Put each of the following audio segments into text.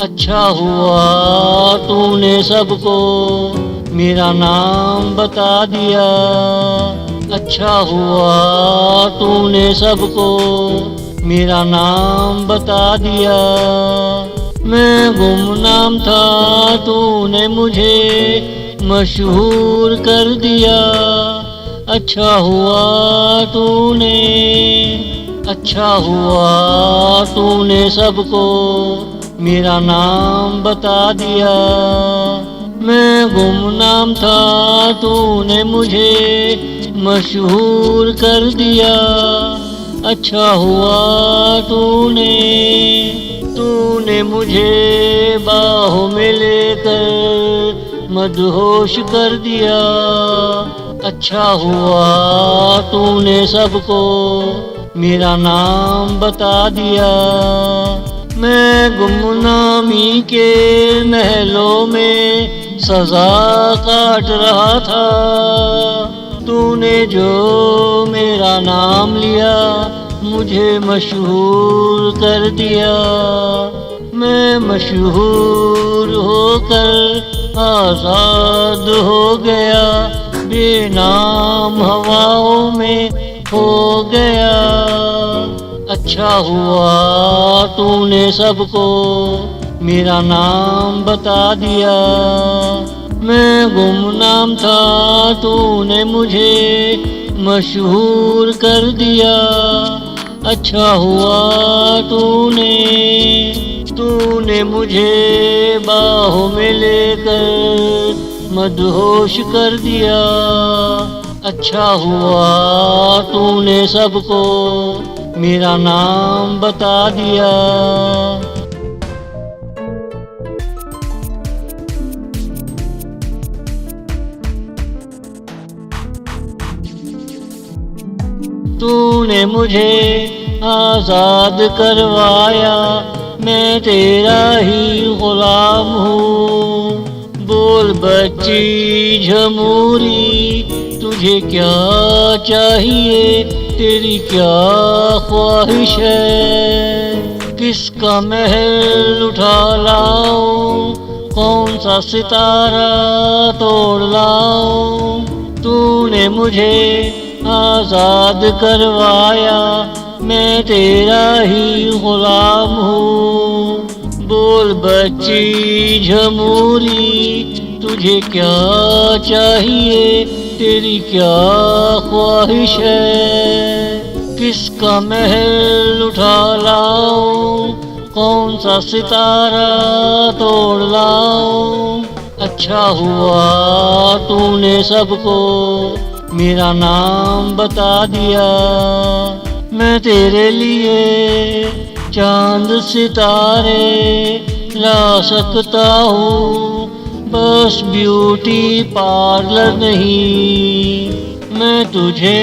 अच्छा हुआ तूने सबको मेरा नाम बता दिया। अच्छा हुआ तूने सबको मेरा नाम बता दिया। मैं गुमनाम था तूने मुझे मशहूर कर दिया। अच्छा हुआ तूने, अच्छा हुआ तूने सबको मेरा नाम बता दिया। मैं गुमनाम था तूने मुझे मशहूर कर दिया। अच्छा हुआ तूने, तूने मुझे बाहों में लेकर मदहोश कर दिया। अच्छा हुआ तूने सबको मेरा नाम बता दिया। मैं गुमनामी के महलों में सजा काट रहा था। तूने जो मेरा नाम लिया मुझे मशहूर कर दिया। मैं मशहूर होकर आज़ाद हो गया, बेनाम हवाओं में हो गया। अच्छा हुआ तूने सबको मेरा नाम बता दिया। मैं गुमनाम था तूने मुझे मशहूर कर दिया। अच्छा हुआ तूने, तूने मुझे बाहों में लेकर मदहोश कर दिया। अच्छा हुआ तूने सबको मेरा नाम बता दिया। तूने मुझे आज़ाद करवाया, मैं तेरा ही गुलाम हूँ। बोल बच्ची झमूरी, तुझे क्या चाहिए, तेरी क्या ख्वाहिश है। किसका महल उठा लाऊं, कौन सा सितारा तोड़ लाऊं। तूने मुझे आज़ाद करवाया, मैं तेरा ही गुलाम हूँ। बोल बच्ची झमूरी, तुझे क्या चाहिए, तेरी क्या ख्वाहिश है। किसका महल उठा लाऊं, कौन सा सितारा तोड़ लाऊं। अच्छा हुआ तूने सबको मेरा नाम बता दिया। मैं तेरे लिए चांद सितारे ला सकता हूँ, बस ब्यूटी पार्लर नहीं। मैं तुझे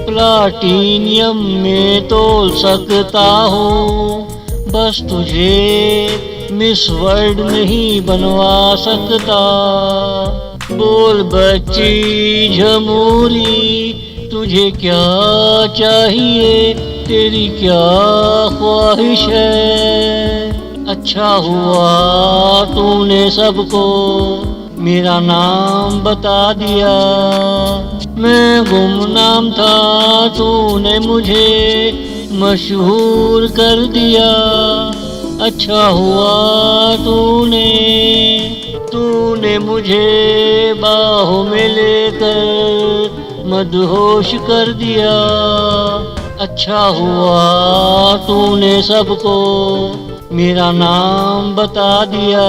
प्लाटीनियम में तोल सकता हूँ, बस तुझे मिस वर्ल्ड नहीं बनवा सकता। बोल बच्ची झमूरी, तुझे क्या चाहिए, तेरी क्या ख्वाहिश है। अच्छा हुआ तूने सबको मेरा नाम बता दिया। मैं गुमनाम था तूने मुझे मशहूर कर दिया। अच्छा हुआ तूने, तूने मुझे बाहों में लेकर मदहोश कर दिया। अच्छा हुआ तूने सबको मेरा नाम बता दिया।